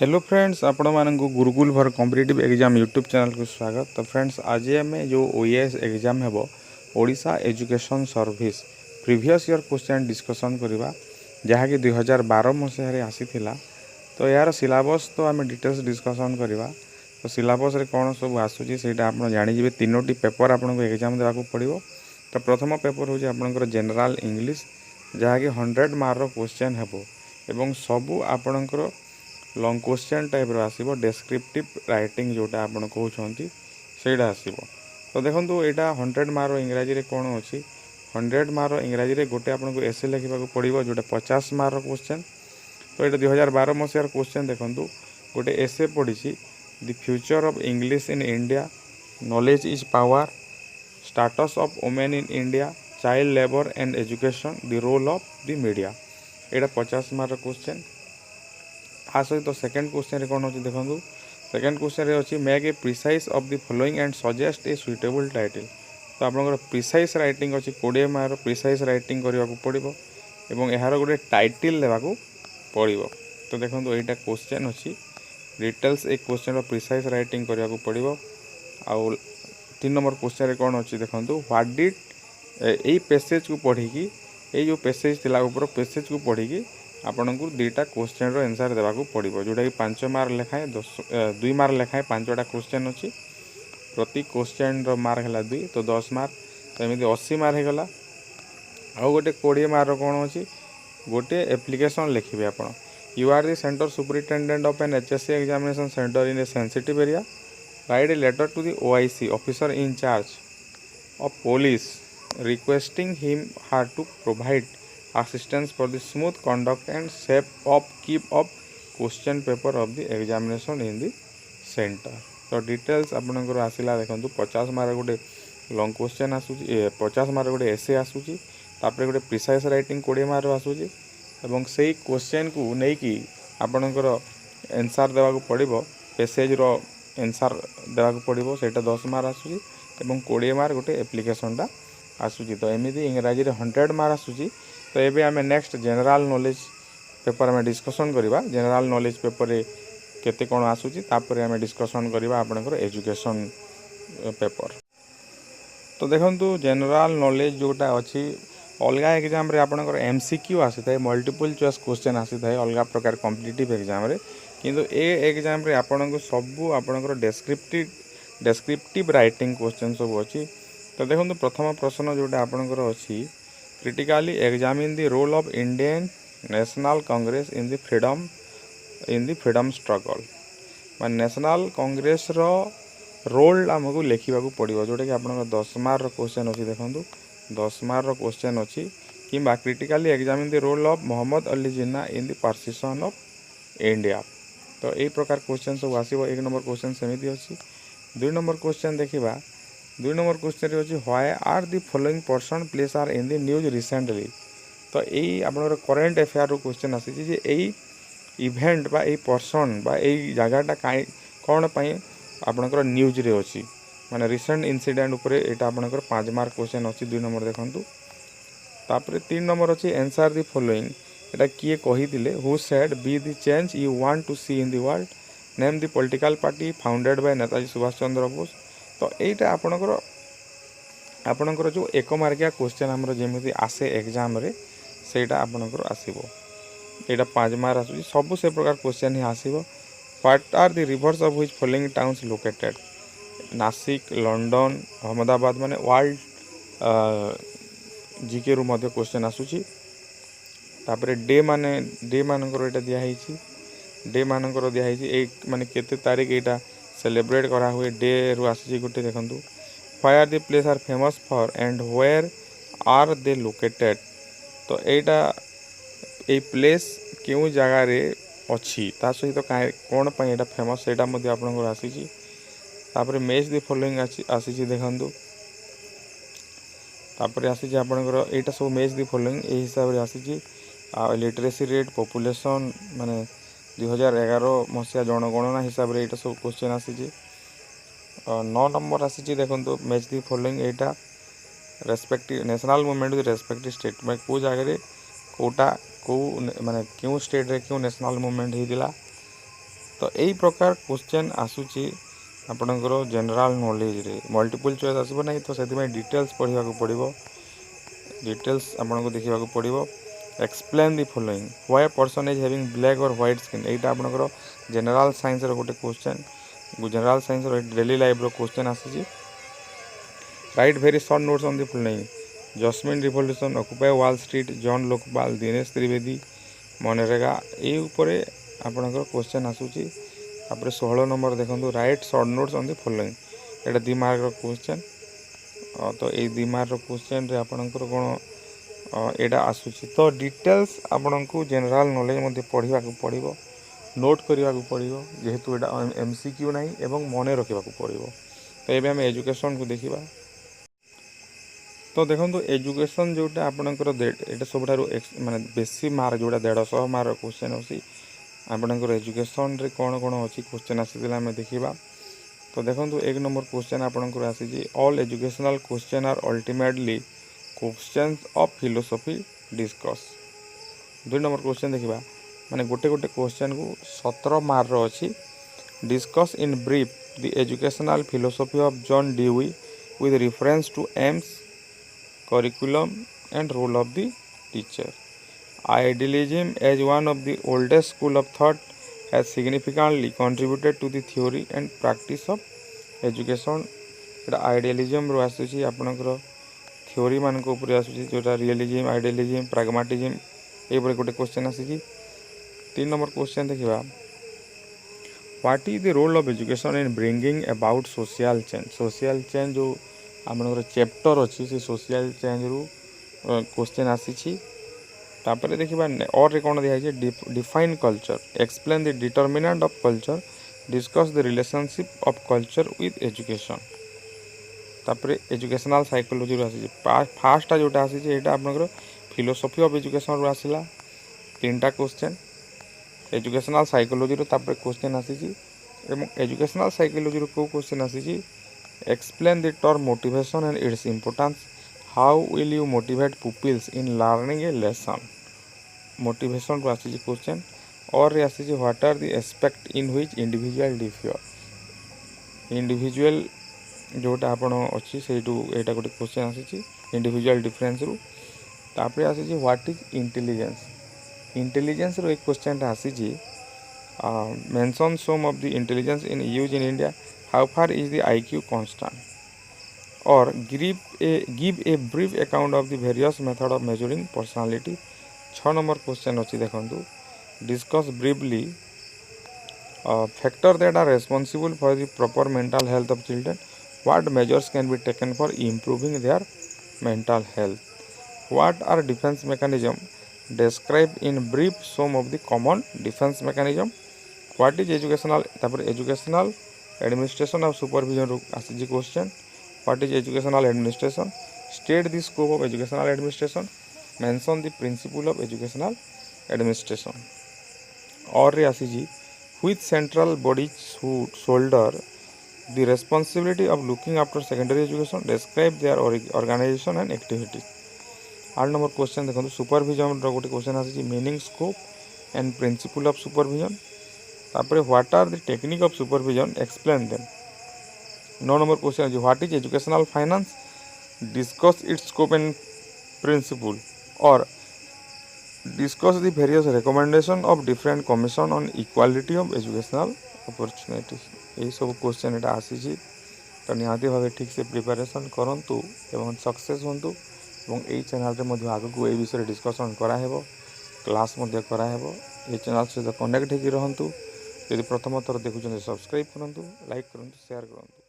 Hello friends, आपण मानक Gurukul for competitive exam YouTube channel को स्वागत। तो फ्रेंड्स, आज आम जो ओएएस एग्जाम हेबो Odisha education service previous year question discussion करवा जहाँकि 2012 मसीह आसीथिला। तो यार सिलेबस तो आम डिटेल्स डिस्कसन करवा। तो सिलेबस रे कौन सब आसूची सेटा आपण जानिबे। तीनोटी पेपर आपनको एग्जाम देवाक पड़िबो। तो प्रथम पेपर होची आपनकर जनरल इंग्लिश जहाँकि 100 मार्क क्वेश्चन हेबो एवं सबू आपनकर लॉन्ग क्वेश्चन टाइप आसो डेस्क्रिप्टिव राइटिंग जोटा आप कहते सहीटा आसो। तो देखो यहाँ 100 मार्क इंग्राजी रे कौन अच्छी 100 मार्क इंग्राजी रे गोटे आपको एसे लिखा पड़ो जोटा 50 मार्क क्वेश्चन। तो ये 2012 मसीहार क्वेश्चन देखूँ गोटे एसे पड़ी the future of English in India, knowledge is power, status of women in India, child labour and education, the role of the media. यहाँ 50 मार्क क्वेश्चन। आ सहित सेकेंड क्वेश्चन कौन अच्छी देखो सेकेंड क्वेश्चन अच्छी make a precise of the following and suggest A suitable title. तो आप precise writing अच्छी 20 mark precise writing करने को पड़ो एवं यार गोटे टाइटल देवाक पड़ो। तो देखो यहाँ क्वेश्चन अच्छी डिटेल्स एक क्वेश्चन प्रिसाइज राइटिंग करने को पड़ो। आउ 3 नंबर क्वेश्चन कौन अच्छी देखो व्हाट डिड यही पैसेज को पढ़ी ये जो पैसेज थिला ऊपर पैसेज को पढ़ी आपन को दुईटा क्वेश्चन रो आंसर देवाक पड़ो जोटा कि 5 मार्क लेखाएं 2 मार्क लेखाएं 5टा क्वेश्चन अच्छी प्रति क्वेश्चन रो मार्क है 2 तो 10 मार्क। तो एमती 80 मार्क होगला। आउ गोटे 20 मार्क कौन अच्छी गोटे एप्लिकेशन लिखे आप you are the centre superintendent of an HSC examination centre in a sensitive area, write a letter to the OIC officer in charge of police requesting him her to provide assistance for the smooth conduct and safe of keep of question paper of the examination in the center। तो details आपनकर आसिला देखो 50 mark गोटे long question आसूची 50 mark गोटे एसे आसूची तापर गोटे precise writing 20 mark आसूची एवं से question को लेकिन आपनकर आंसर देवाक पड़ो पैसेज रो आंसर देवाक पड़ो सेटा 10 मार्क आसूची एवं 20 मार्क गोटे एप्लिकेशनटा आसूची। तो एमती इंग्राजी रे 100 मार्क आसूची। तो ये आम नेक्स्ट जनरल नॉलेज पेपर में डिस्कसन करवा। जनरल नॉलेज पेपर रे केते कौन आसूची तापर आम डिस्कसन करवा आपनकर एजुकेशन पेपर। तो देखो जनरल नॉलेज जोटा अच्छी अलग एग्जाम रे आपनकर एमसीक्यू आसी थाए मल्टीपल चॉइस क्वेश्चन आसी थाए अलग प्रकार कॉम्पिटिटिव एग्जाम रे। किंतु ए एग्जाम रे आपनकर सबू आपनकर डेस्क्रिप्टिव राइटिंग क्वेश्चन सब अच्छी। तो देखो प्रथम प्रश्न जोटा आपनकर अच्छी critically examine the role of Indian National Congress in the freedom struggle. मैं नेशनल कांग्रेस रो रोल आमको लिखा पड़ो जोटा कि आप 10 मार्क क्वेश्चन अच्छी देखो 10 मार्क क्वेश्चन अच्छी कि critically examine the role of Mohammad Ali Jinnah in the partition of India. तो यही प्रकार क्वेश्चन सब आसो। 1 नंबर क्वेश्चन सेमती अच्छी। 2 नंबर क्वेश्चन देखा 2 नंबर क्वेश्चन अच्छी why are the following person place are in the news recently. तो यही आप करेन्ट अफेयर रो क्वेश्चन आसी यही इवेंट बा यही पर्सन बा यही जगहटा कहीं कौन पाई आपनकर न्यूज रे अच्छी माने रिसेंट इंसिडेंट उपरे एटा आपनकर 5 मार्क क्वेश्चन अच्छी। 2 नंबर देखंतु। तापर 3 नंबर अच्छी आंसर द फॉलोइंग एटा किए कहिदिले who said be the change you want to see in the world, name the political party founded by Netaji Subhash Chandra Bose. तो यहीटा आपणकर जो 1 मार्किया क्वेश्चन आमर जमी आसे एग्जाम रे सेटा आपणकर आसीबो। एटा 5 मार्क आसुची सब से प्रकार क्वेश्चन ही आसीबो। What are the rivers of which following towns located, Nashik, London, Ahmedabad माने वर्ल्ड जीके रु मध्य क्वेश्चन आसुची। तापर डे मानकर एटा दिया हिची डे मानकर दिया हिची एक माने केते तारीख एटा सेलिब्रेट करा हुए डे रु आसी गोटे देखंतु why are the place are famous for and where are they located. तो एटा ए प्लेस क्यों जगह रे अच्छी ता सहित कौन पाई एटा फेमस सेटा मध्ये आपनकर आसीची। तापर मैच द फॉलोइंग आसीची देखंतु तापर आसीची आपनकर एटा सब मैच द फॉलोइंग ए हिसाब रे आसीची। लिटरेसी रेट पॉपुलेशन माने 2011 मसीहा जनगणना हिसाब रे एटा सब क्वेश्चन आसीची। 9 नंबर आसीची देखंतु match the following Etah respective national movement with respective state में को जगह रे कोटा को माने क्यों स्टेट रे क्यों नेशनल मूवमेंट होइदिला तो यही प्रकार क्वेश्चन आसूची आपणकर जनरल नॉलेज रे मल्टीपल चॉइस आसब ना तो से डिटेल्स पढ़ा पड़ो डिटेल्स आपको देखा पड़ो explain the following why a person is having black और व्हाइट स्किन यहाँ आपंकर जनरल साइंस गोटे question general science daily life question आसी write very short notes on the following Jasmine Revolution Occupy Wall Street Jan Lokpal Dinesh Trivedi मनरेगा ये आपंकर question आसूची 16 number देखो write short notes on the following यहाँ 2 मार्क क्वेश्चन तो ये 2 मार्क क्वेश्चन रे आपंकर कौन यहाँ आसूची तो डिटेल्स आपण को जनरल नॉलेज पढ़ा पड़ो नोट करने को पड़ो जेहेतु यहाँ MCQ ना एवं मन रखा पड़ो तो ये आम एजुकेशन को देखा तो देखो एजुकेशन जोटा आपंकर यहाँ सब माने बेसी मार्क जोटा 150 मार्क क्वेश्चन अच्छी आपंकर एजुकेशन रे कौन कौन अच्छी क्वेश्चन आसी आम देखा तो देखो 1 नंबर क्वेश्चन आपंकर आसी all educational question are ultimately question of philosophy discuss 2 number question देखा माने गोटे गोटे क्वेश्चन को 17 मार्क अच्छी discuss in brief the educational philosophy of John Dewey with reference to aims curriculum and role of the teacher. Idealism as one of the oldest school of thought has significantly contributed to the theory and practice of education. Etah idealism रो आसुची आपनकर theory मान को ऊपर आसुची जोटा realism idealism प्राग्मेटिज्म ए पर गोटे क्वेश्चन आसीची 3 नंबर क्वेश्चन देखिबा what is the role of education in bringing about social change जो आमर चैप्टर अच्छी से सोशल चेंज रु क्वेश्चन आसी तापर देखा और कौन दिखाई define culture explain the determinant of culture discuss the relationship of culture with education तापर एजुकेशनल साइकोलॉजी आसी फास्ट जोटा आसी आपंकर फिलोसफी ऑफ एजुकेशन रु आसला 3टा क्वेश्चन एजुकेशनल साइकोलॉजी क्वेश्चन आसी एजुकेशनल साइकोलॉजी को क्वेश्चन आसी explain the term motivation and its importance how will you motivate pupils in learning a lesson motivation रो आसी क्वेश्चन और आसी what are the aspect in which individual differ individual जोटा आपण अच्छी से यहाँ गोटे क्वेश्चन आसी इंडिविजुअल डिफरेंस रु तापर आसी व्हाट इज इंटेलिजेंस रो एक क्वेश्चन आसी mention some of the intelligence in use in India how far is the IQ constant or give a brief account of the various method of measuring personality 6 number question अच्छी देखु discuss briefly factor that are responsible for the proper mental health of children what measures can be taken for improving their mental health what are defense mechanism describe in brief some of the common defense mechanism what is educational तापर educational administration of supervision आसी question what is educational administration state the scope of educational administration mention the principle of educational administration और आसी which central body shoulder the responsibility of looking after secondary education describe their organisation and activities 8 number question देखो supervision गोटे question आसी meaning scope and principle of supervision तापर what are the technique of supervision explain them 9 number question what is educational finance discuss its scope and principle और discuss the various recommendation of different commission on equality of educational opportunity यही सब question यहाँ आसी तो निहाती भाव ठीक से प्रिपरेशन करूँ एवं सक्सेस हूँ यही चैनल आगक ये विषय डिस्कसन कराहेब क्लास कराहेब ये चैनल सहित कनेक्ट होकर रहतु यदि प्रथम थर देखुं सब्सक्राइब करूँ लाइक करूँ शेयर करूँ।